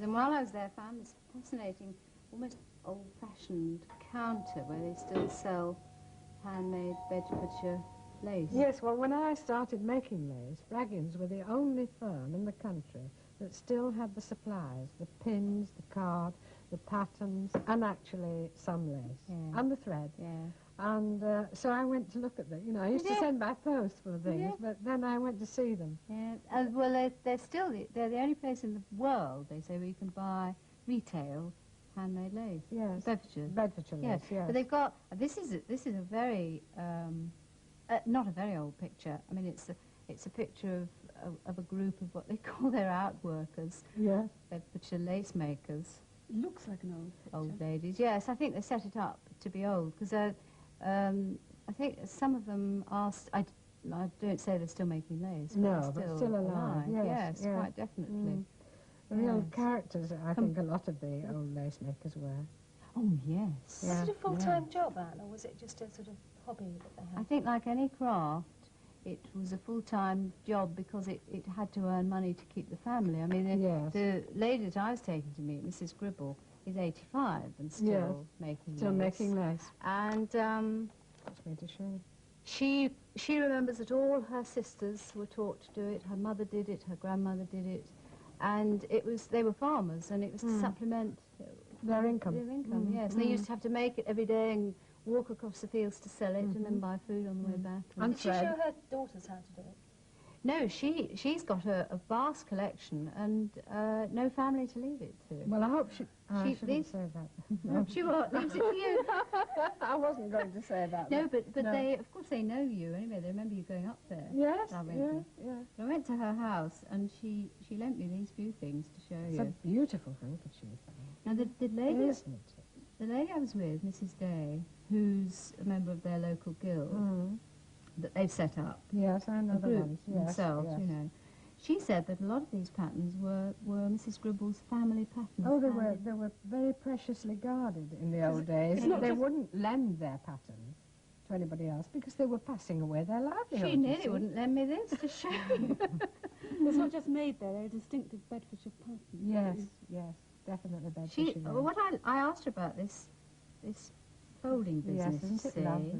And while I was there, I found this fascinating, almost old-fashioned counter where they still sell handmade Bedfordshire lace. Yes, well, when I started making lace, Braggins were the only firm in the country that still had the supplies, the pins, the card, the patterns, and actually some lace, and the thread. Yeah. And so I went to look at them. You know, I used to send by post for things, but then I went to see them. Yeah. Well, they're the only place in the world, they say, where you can buy retail handmade lace. Yes. Bedfordshire lace, yes. But they've got, this is a very, not a very old picture. I mean, it's a picture of a group of what they call their outworkers. Yes. Bedfordshire lace makers. It looks like an old picture. Old ladies, yes. I think they set it up to be old, because I think some of them are, I don't say they're still making lace, but no, they're still alive. Yes, quite definitely. The real characters, I think a lot of the old lace makers were. Oh, yes. Was it a full-time job, Anne, or was it just a sort of hobby that they had? I think like any craft, it was a full-time job because it had to earn money to keep the family. I mean, the lady that I was taking to meet, Mrs. Gribble, is 85 and still making lace. Still making lace. And that's made a shame. She remembers that all her sisters were taught to do it. Her mother did it, her grandmother did it, and they were farmers, and it was to supplement their income. Yes. And they used to have to make it every day and walk across the fields to sell it and then buy food on the way back. And did she show her daughters how to do it? No, she's got a vast collection and no family to leave it to. Well, I hope she shouldn't say that. No. She leaves it to you. I wasn't going to say that. No, but they, of course, they know you anyway. They remember you going up there. Yes, I went to her house and she lent me these few things to show you. It's a beautiful handkerchief. Now the lady I was with, Mrs. Day, who's a member of their local guild that they've set up. Yes, I know the ones. Themselves, you know. She said that a lot of these patterns were Mrs. Gribble's family patterns. Oh, they were very preciously guarded in the old days. They wouldn't lend their patterns to anybody else because they were passing away their livelihood. She nearly wouldn't lend me this to show you. It's not just made there, they're a distinctive Bedfordshire pattern. Yes, yes, definitely Bedfordshire. What I asked her about this folding business, isn't it lovely?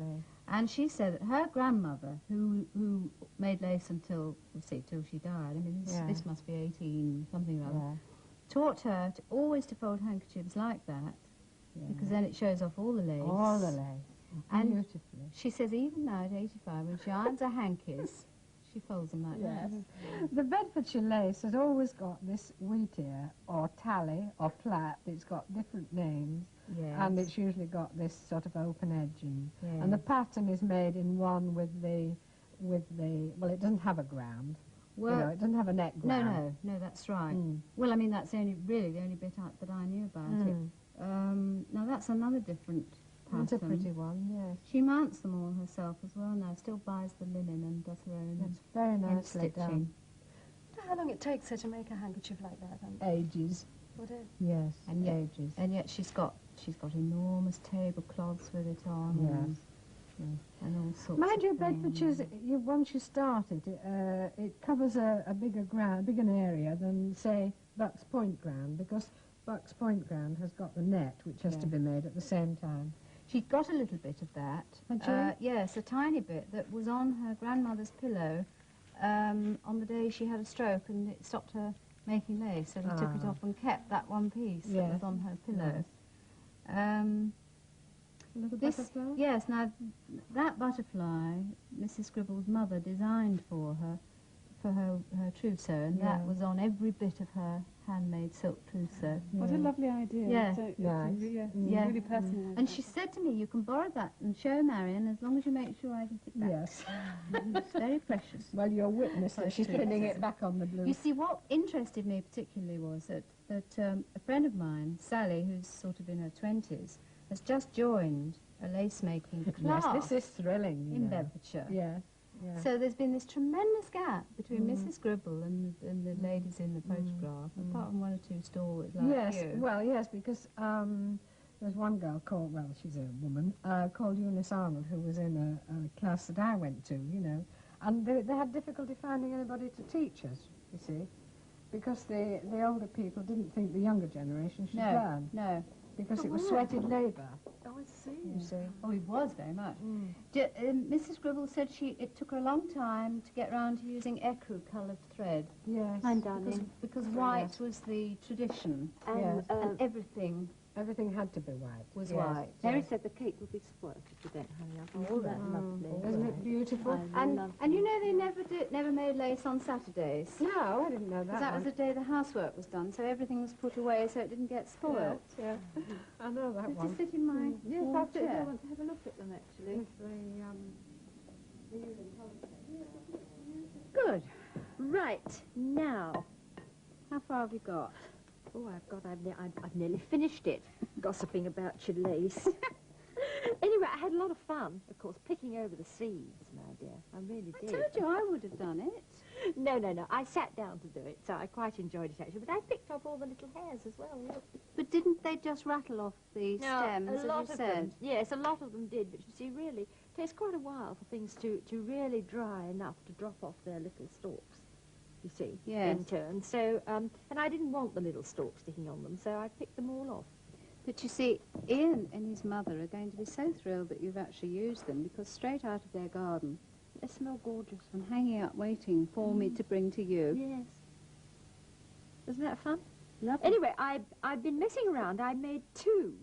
And she said that her grandmother, who made lace till she died, I mean, this must be 18, something like that, taught her always to fold handkerchiefs like that, because then it shows off all the lace. All the lace. And beautifully. She says even now at 85, when she irons her hankies, she folds them like that. The Bedfordshire lace has always got this wheatear, or tally, or plait. It's got different names. Yes. And it's usually got this sort of open edging. Yes. And the pattern is made in one with the, well, it doesn't have a ground. Well, you know, it doesn't have a neck ground. No, that's right. Well, I mean, that's really the only bit that I knew about it. Now, that's another different pattern. It's a pretty one, yes. She mounts them all herself as well now, still buys the linen and does her own. That's very nicely done. How long it takes her to make a handkerchief like that? Ages. Would it? Yes, ages. And yet she's got enormous tablecloths with it on. Yes. And all sorts Mind you, of Bedfordshire's, once you start it covers a bigger area than, say, Bucks Point ground, because Bucks Point ground has got the net, which has to be made at the same time. She got a little bit of that. Yes, a tiny bit that was on her grandmother's pillow on the day she had a stroke and it stopped her making lace, so he took it off and kept that one piece that was on her pillow. Butterfly? Yes, now that butterfly Mrs. Gribble's mother designed for her trousseau, and that was on every bit of her handmade silk trousseau. What a lovely idea. Yes. Really personal. And she said to me, you can borrow that and show Marion as long as you make sure I get it back. Yes. It's very precious. Well, you're witness that she's pinning it back on the blue. You see, what interested me particularly was that a friend of mine, Sally, who's sort of in her 20s, has just joined a lace-making class. Yes, this is thrilling. In Bedfordshire. Yeah. So there's been this tremendous gap between Mrs. Gribble and the ladies in the photograph, apart from one or two stalwarts like you. Well, yes, because there's one girl called, well, she's a woman, called Eunice Arnold, who was in a class that I went to, you know, and they had difficulty finding anybody to teach us, you see. Because the older people didn't think the younger generation should learn. No. Because it was sweated labour. Oh, I see. You see. Oh, it was very much. Mrs. Gribble said it took her a long time to get round to using ecru-coloured thread. Yes. And darling. Because white was the tradition. Yes. And everything Everything had to be white. was white. Mary said the cake would be spoiled if you don't hurry up. All that lovely. Isn't it beautiful? And you know they never made lace on Saturdays. No, I didn't know that. Because that was the day the housework was done, so everything was put away so it didn't get spoiled. Yeah, I know that Just one. sit in my Yes, warm I do. I chair. want to have a look at them, actually. With Good. Right, now. How far have you got? Oh, I've nearly finished it, gossiping about your lace. Anyway, I had a lot of fun, of course, picking over the seeds, my dear. I really I did. told you I would have done it. No. I sat down to do it, so I quite enjoyed it, actually. But I picked off all the little hairs as well. Look. But didn't they just rattle off the stems, as you said? Them, yes, a lot of them did. But you see, really, it takes quite a while for things to really dry enough to drop off their little stalks, you see, Yes. in turn. So, and I didn't want the little stalks sticking on them, so I picked them all off. But you see, Ian and his mother are going to be so thrilled that you've actually used them, because straight out of their garden, they smell gorgeous and hanging out waiting for me to bring to you. Yes. Wasn't that fun? Lovely. Anyway, I've been messing around. I made 2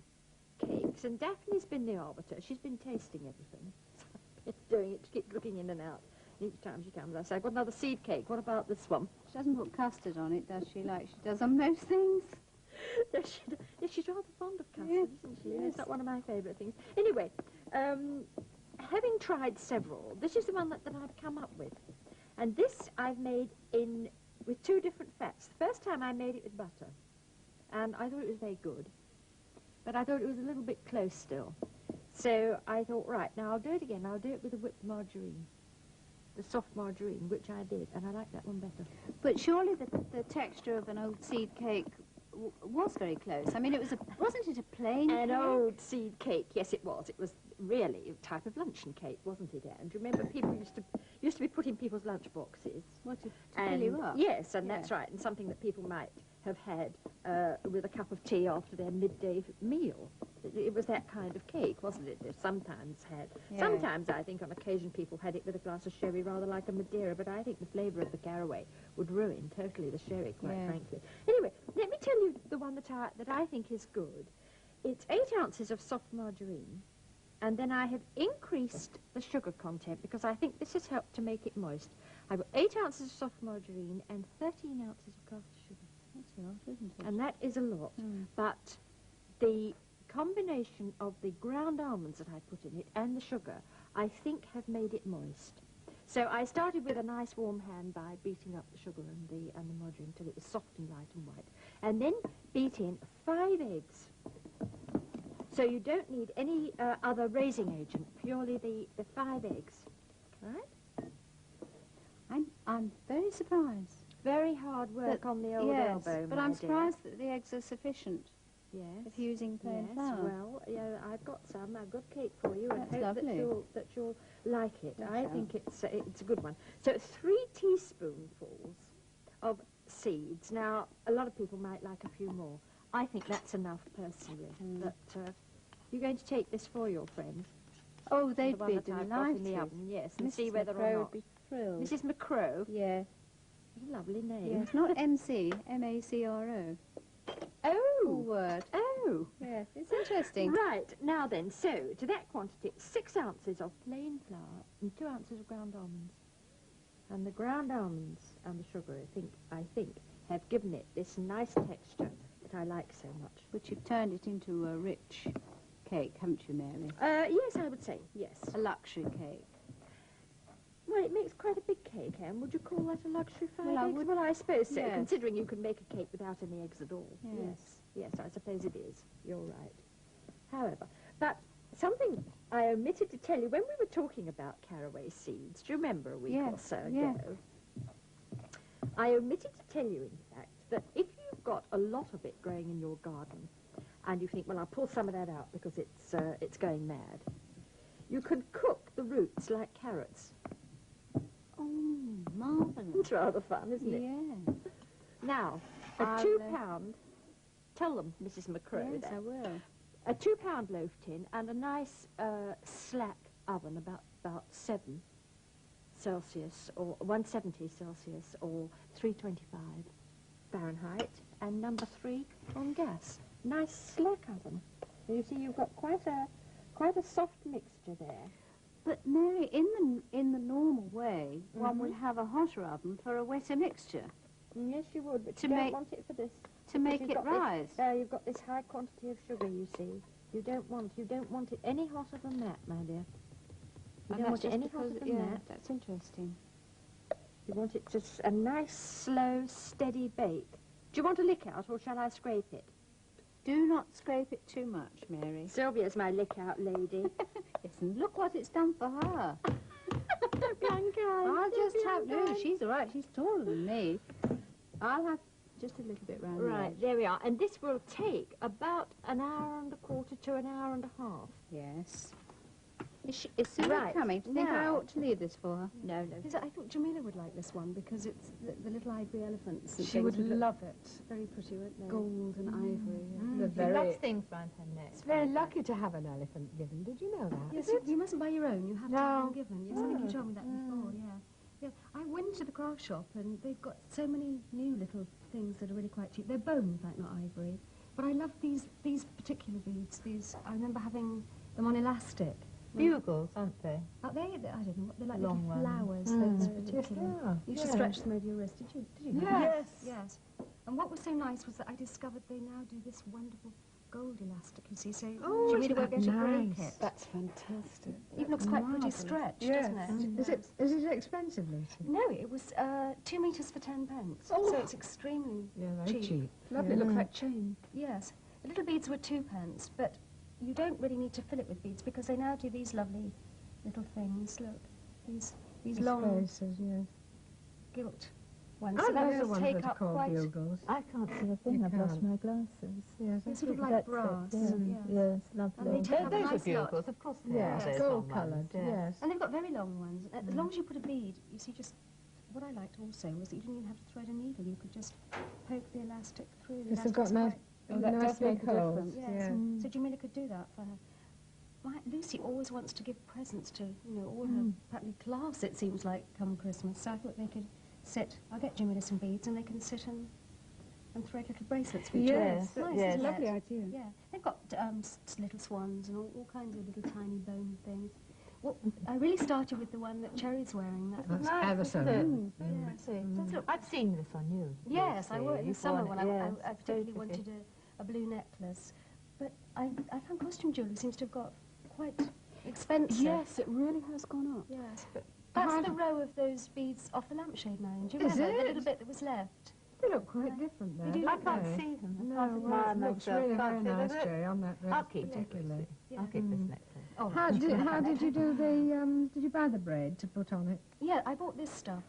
cakes, and Daphne's been the arbiter. She's been tasting everything. So I've been doing it to keep looking in and out. Each time she comes, I say, I've got another seed cake. What about this one? She doesn't put custard on it, does she, like she does on most things? Yes, she's rather fond of custard, Yes, isn't she? yes. It's not one of my favourite things. Anyway, having tried several, this is the one that I've come up with. And this I've made with 2 different fats. The first time I made it with butter, and I thought it was very good. But I thought it was a little bit close still. So I thought, right, now I'll do it again. I'll do it with the whipped margarine. The soft margarine, which I did, and I like that one better. But surely the texture of an old seed cake was very close. I mean, wasn't it a plain An cake? old seed cake, yes it was. It was really a type of luncheon cake, wasn't it, Anne? Do you remember people used to be put in people's lunch boxes? What, to fill you up? Yes, and Yeah. that's right, and something that people might have had with a cup of tea after their midday meal. It was that kind of cake, wasn't it? They sometimes had. Yeah. Sometimes, I think, on occasion, people had it with a glass of sherry, rather like a Madeira, but I think the flavour of the caraway would ruin totally the sherry, quite Yeah. frankly. Anyway, let me tell you the one that I think is good. It's 8 ounces of soft margarine, and then I have increased the sugar content because I think this has helped to make it moist. I've got 8 ounces of soft margarine and 13 ounces of caster sugar. That's a lot, isn't it? And that is a lot. Mm. But the combination of the ground almonds that I put in it and the sugar, I think have made it moist. So I started with a nice warm hand by beating up the sugar and the margarine until it was soft and light and white. And then beat in 5 eggs. So you don't need any other raising agent, purely the 5 eggs. Right? I'm very surprised. Very hard work on the old yes, elbow, but my I'm dear. surprised that the eggs are sufficient Yes. if you're using plain Yes, flour. well, yeah, I've got some. I've got cake for you, and That's hope lovely. that you'll like it. I I shall. think it's a good one. So 3 teaspoonfuls of seeds. Now, a lot of people might like a few more. I think that's enough, personally. But you're going to take this for your friend. Oh, they'd the one be that I've got in the delighted. oven, yes, and Mrs. see whether McCrow or would not. be thrilled. Mrs. McCrow. Yeah. What a lovely name. Yes, not MC, M-A-C-R-O. Oh. Full word. Oh. Yes, it's interesting. Right, now then, so to that quantity, 6 ounces of plain flour and 2 ounces of ground almonds. And the ground almonds and the sugar, I think, have given it this nice texture that I like so much. But you've turned it into a rich cake, haven't you, Mary? Yes, I would say, yes. A luxury cake. Well, it makes quite a big cake, Anne. Would you call that a luxury 5 Well, I eggs? would- Well, I suppose so, yes. considering you can make a cake without any eggs at all. Yes. Yes, I suppose it is. You're right. However, but something I omitted to tell you, when we were talking about caraway seeds, do you remember a week or Yes, so yes. ago? I omitted to tell you, in fact, that if you've got a lot of it growing in your garden, and you think, well, I'll pull some of that out because it's going mad, you can cook the roots like carrots. Oh, marvellous. It's rather fun, isn't it? Yeah. Now, a I'll, £2, tell them, Mrs. McCrow, Yes, there. I will. A £2 loaf tin and a nice slack oven, about 7 Celsius, or 170 Celsius, or 325 Fahrenheit, and number 3 on gas. Nice slack oven. You see, you've got quite a soft mixture there. But Mary, in the normal way, one would have a hotter oven for a wetter mixture Yes, you would, but To you don't make- want it for this. to make You've it got rise. You've got this high quantity of sugar, you see. You don't want it any hotter than that, my dear. You don't want it any hotter than that. That's interesting. You want it just a nice, slow, steady bake. Do you want a lick out, or shall I scrape it? Do not scrape it too much, Mary. Sylvia's my lick out lady. Yes, and look what it's done for her. Bianca, I'll just have... No, she's all right. She's taller than me. I'll have just a little bit round the Right, edge. there we are. And this will take about an hour and a quarter to an hour and a half. Yes. Is Sue Right, coming? Do you think I now- ought to leave this for her? No. I thought Jamila would like this one because it's the little ivory elephants. And She would things love it. very pretty, weren't they? Gold and ivory. They're She very, loves things round her neck. it's very lucky to have an elephant given. Did you know that? Yes, you mustn't buy your own. You have to have No. them given. Yes, I think you told me that before. Yeah, yeah. I went to the craft shop and they've got so many new little things that are really quite cheap. They're bone, in fact, not ivory. But I love these particular beads. I remember having them on elastic. Bugles, aren't they? Are they? I don't know what they're like. Long Little ones. flowers. Those particular. Yeah. You used to stretch them over your wrist. Did you? know Yes. that? Yes. And what was so nice was that I discovered they now do this wonderful gold elastic. You see, so you really won't get to break it. That's fantastic. Even looks quite pretty stretched, doesn't it? Is it expensive, Lucy? No, it was 2 metres for 10 pence. So it's extremely Yeah, very cheap. Lovely. It looks like chain. Yes. The little beads were 2 pence, but you don't really need to fill it with beads because they now do these lovely little things. Look, these long Spaces, yes. gilt ones. I So that know the will ones take that are up called quite. bugles. I can't see a thing. You I've lost can't. my glasses. Yes, They're sort of like That's brass. it, yeah. Yes. Yes, lovely. And they take up a Those are nice lot. bugles, of course they yes, are. Those gold long coloured, ones, yes. And they've got very long ones. As long as you put a bead, you see, just what I liked also was that you didn't even have to thread a needle. You could just poke the elastic through. The Yes, they've got elastic's nice, quite- nice big holes. Yes. Yeah. So Jamila could do that for her. Lucy always wants to give presents to, all her partly class, it seems like, come Christmas. So I thought they could sit, I'll get Jamila some beads and they can sit and thread little bracelets for each other. Yes, It's nice, yes. isn't it? Lovely idea. Yeah. They've got little swans and all kinds of little tiny bone things. Well, I really started with the one that Cherry's wearing. That's Nice, ever so isn't it? nice. Yes. Does look I've seen this on you. Yes, I Lucy. wore it in the You've summer worn when it, yes, I particularly very pretty. wanted a blue necklace. But I found costume jewellery seems to have got quite expensive. Yes, it really has gone up. Yes. That's the row of those beads off the lampshade, Marion. Do you Is remember? The it? little bit that was left. They look quite different there. They do I look can't don't they? see them. I No, can't well, admire it looks myself. really Can't very see them. nice, Jerry, on that I'll dress keep this. particularly. Lucy. Yeah. I'll keep this necklace. Oh, How did you do the, did you buy the braid to put on it? Yeah, I bought this stuff.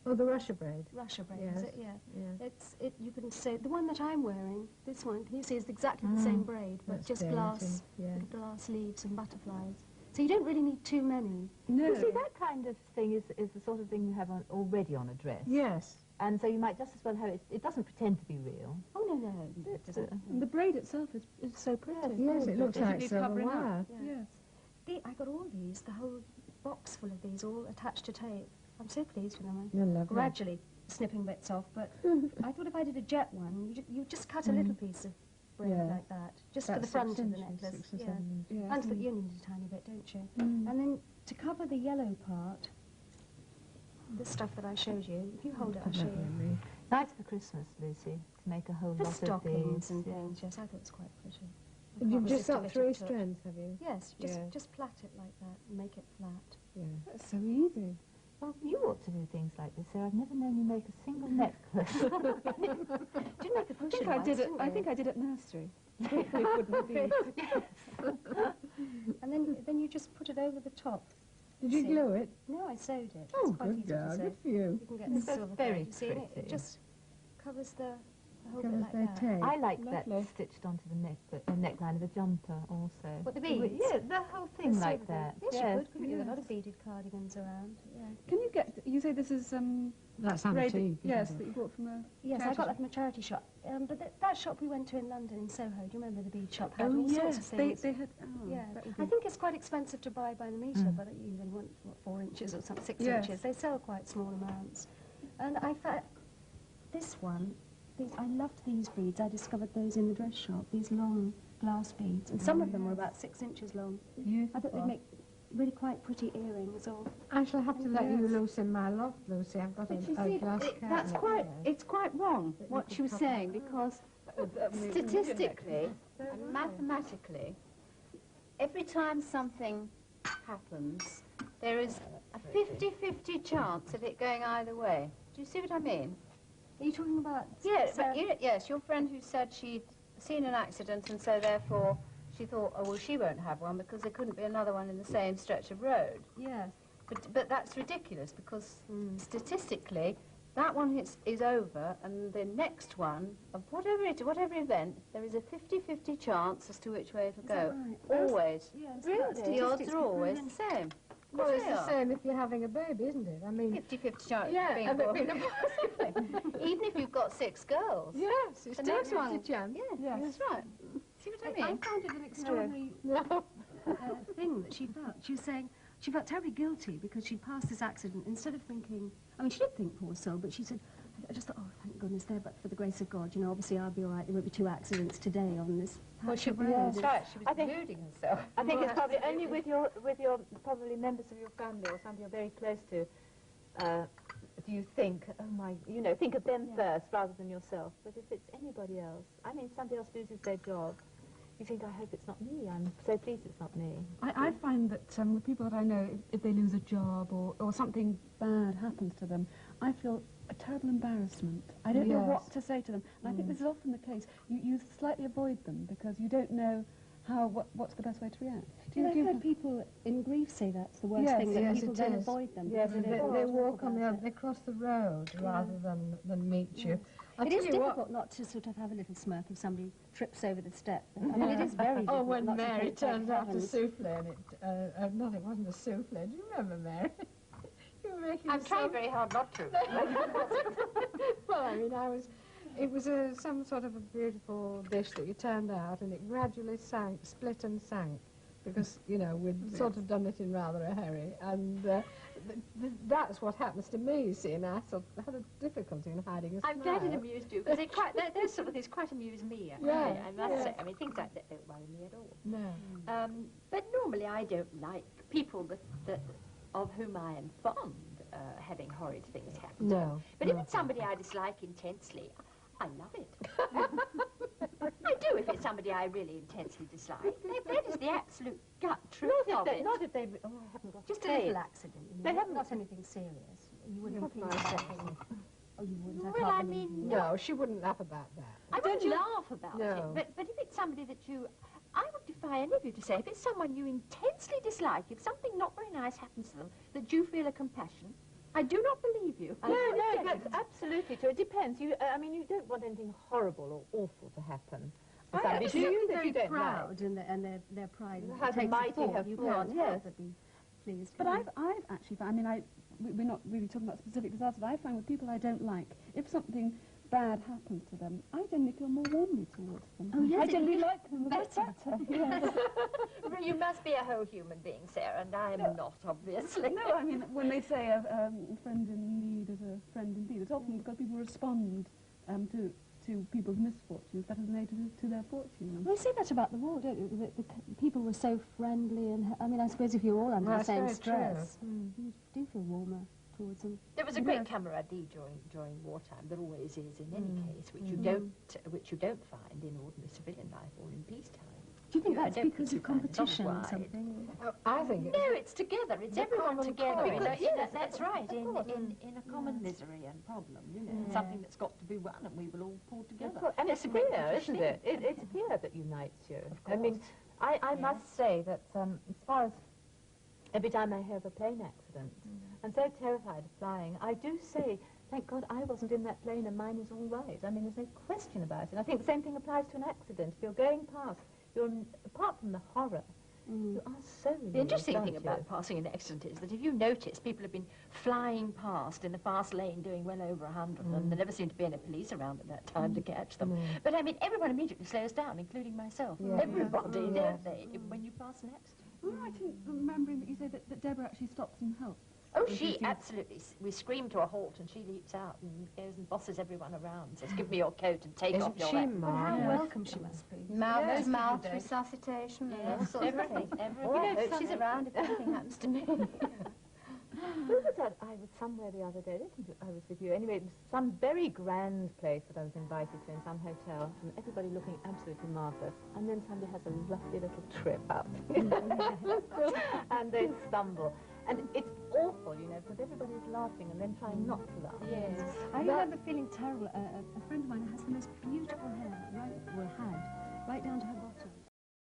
Oh, the Russia braid? Russia braid, Yes. is it? Yeah. Yeah. You can say, the one that I'm wearing, this one, can you see, is exactly the same braid, but That's just dainty, glass, yeah. little glass leaves and butterflies. So you don't really need too many. No. You see, that kind of thing is the sort of thing you have already on a dress. Yes. And so you might just as well have it. It doesn't pretend to be real. Oh, no. It doesn't. And the braid itself is so pretty. Yes, it looks It should like be silver covering up. wire. Yes. I got all these, the whole box full of these, all attached to tape. I'm so pleased with them. They're I'm lovely. gradually snipping bits off, but I thought if I did a jet one, you just cut a little piece of braid Yeah. like that, just for About the front of 6 the inches, necklace. 6 or Yeah. 7 inches. And you need a tiny bit, don't you? And then to cover the yellow part, this stuff that I showed you, if you hold it, I'll show you. Lovely. Nice for Christmas, Lucy, to make a whole For lot of stockings these. and yeah. things, yes, I thought it was quite pretty. I You've can't just resist a got bit of 3 touch. strands, have you? Yes, Yeah. just plait it like that and make it flat. Yeah. That's so easy. Well, you ought to do things like this, Sarah. I've never known you make a single necklace. You did make a cushion I once, did it. didn't I you? think I did it nursery. With wooden beads. And then you just put it over the top. Did you See? glue it? No, I sewed it. Oh, it's quite good easy girl. to sew. Good for you. You can get the That's silver very thread, you see, and it pretty. just covers the whole Covers bit like their that. tape. I like that Lovely. stitched onto the neckline of a jumper also. What, the beads? Yeah, the whole thing The like silver that. thing. Yes, yes. you could, couldn't you? There are a lot of beaded cardigans around. Yeah. Can you get? You say this is That's Ray, antique. yes, isn't that it? you bought from a Yes, I charity got that shop. from a charity shop. But that shop we went to in London, in Soho, do you remember the bead shop? Had Oh, all sorts of yes, things. they had... Oh, Yeah, that would I be... think it's quite expensive to buy by the metre, but you only want, what, 4 inches or something, 6 Yes. inches. They sell quite small amounts. And I found this one, I loved these beads. I discovered those in the dress shop, these long glass beads. And some of them were about 6 inches long. I thought they'd make really quite pretty earrings. Or I shall have to let you loose in my loft, Lucy. I've got But you a see, glass curtain. that's quite, there. it's quite wrong what she was saying, because statistically and mathematically, every time something happens, there is a 50-50 chance of it going either way. Do you see what I mean? are you talking about? Yeah, Sarah? but yes, your friend who said she'd seen an accident and so therefore she thought, oh, well, she won't have one because there couldn't be another one in the same stretch of road. Yes. But that's ridiculous because statistically, that one is over, and the next one, of whatever event, there is a 50-50 chance as to which way it'll go. Right? Always. Yes. The odds are always the same. Well, it's They the are. same if you're having a baby, isn't it? I mean, 50-50 chance yeah, of being and it born. being Even if you've got 6 girls. yes, it's The still next a one. chance. Yeah, that's right. See what I I mean? found it an extraordinary No. thing that she felt. She was saying she felt terribly guilty because she'd passed this accident. Instead of thinking, I mean, she did think, poor soul, but she said, I just thought, oh, thank goodness there, but for the grace of God, you know, obviously I'll be all right. There won't be 2 accidents today on this patch of road. That's right, she was I think- deluding herself. I think it's probably only with your probably members of your family or somebody you're very close to. Do you think, oh my, think of them first rather than yourself? But if it's anybody else, I mean, somebody else loses their job, you think, I hope it's not me. I'm so pleased it's not me. I find that with people that I know, if they lose a job or something bad happens to them, I feel a terrible embarrassment. I don't know what to say to them. And I think this is often the case. You slightly avoid them because you don't know what's the best way to react. I've heard people in grief say that's the worst Yes, thing, that yes, people it then is. avoid them. Yes, because they don't they talk walk on about they cross the road rather than meet you. I'll It tell is you difficult what. not to sort of have a little smirk if somebody trips over the step. I mean, it is very Oh, difficult when not to Mary think, thank turned out the heavens. souffle and it, no, it wasn't a souffle. Do you remember, Mary? You were making I'm trying very hard not to. Well, I mean, it was some sort of a beautiful dish that you turned out, and it gradually sank, split and sank, because, we'd sort of done it in rather a hurry, and that's what happens to me, you see, and I sort of had a difficulty in hiding a I'm glad it smile. amused you, because those sort of things quite amuse me, actually. Yeah, I must yeah. say. I mean, things like that don't worry me at all. No. But normally I don't like people that of whom I am fond having horrid things happen. No. But if it's somebody I dislike intensely, I love it. I do if it's somebody I really intensely dislike. That is the absolute gut truth of it. Not if they. Oh, I haven't got Just to a say little it. accident, you know, They haven't- not anything serious. You wouldn't Not think my about second. it. Oh, you wouldn't. Well, can't I believe mean, you. No, she wouldn't laugh about that. I wouldn't laugh about No. it, but if it's somebody that I would defy any of you to say, if it's someone you intensely dislike, if something not very nice happens to them, that you feel a compassion, I do not believe you. No, that's absolutely true. It depends. I mean, you don't want anything horrible or awful to happen. to somebody. Do you that very you don't proud and their pride How takes mighty the fall. have You fallen, can't yes. help but be pleased. But I've actually, I mean, we're not really talking about specific disasters, but I find with people I don't like, if something bad happens to them, I generally feel more warmly towards them. Oh, yes, I generally like them a bit better. better. Yes. Well, you must be a whole human being, Sarah, and I am not, obviously. No, I mean, when they say a friend in need is a friend indeed, it's often because people respond to people's misfortunes better than they do to their fortunes. Well, you say that about the war, don't you? The people were so friendly, and I mean, I suppose if you're all under Well, the same that's very stress, you do feel warmer towards them. There was a great camaraderie during wartime. There always is in any case, which you don't find in ordinary civilian life or in peacetime. Do you think I that's don't because think of you find it competition or otherwise. something? I think it's... No, it's together. It's The everyone common together. cause. That's right. In a common misery and problem, you know, something that's got to be won, and we will all pull together. And it's That's a great fear, isn't thing. it? It's fear that unites you. I mean, I must say that as far as every time I hear of a plane accident, I'm so terrified of flying, I do say, thank God I wasn't in that plane and mine is all right. I mean, there's no question about it. I think the same thing applies to an accident. If you're going past, apart from the horror, You are so relieved, The interesting aren't thing you? about passing an accident is that if you notice, people have been flying past in the fast lane doing well over 100, and there never seemed to be any police around at that time to catch them. But I mean, everyone immediately slows down, including myself. Everybody, don't they, when you pass an accident? Am I right in remembering that you said that Deborah actually stops and helps? Oh, she absolutely. We scream to a halt, and she leaps out and goes and bosses everyone around. Says, "Give me your coat and take off your hat." Well, how welcome she must be. Mouth-to-mouth resuscitation, all sorts of Everything, things. everything. She's around if anything happens to me. Who was that? I was somewhere the other day. I don't think I was with you. Anyway, it was some very grand place that I was invited to in some hotel, and everybody looking absolutely marvellous. And then somebody has a lovely little trip up, and they stumble. And it's awful, you know, because everybody's laughing and then trying not to laugh. Yes. I remember feeling terrible. A friend of mine has the most beautiful hair, right, well, had, right down to her bottom.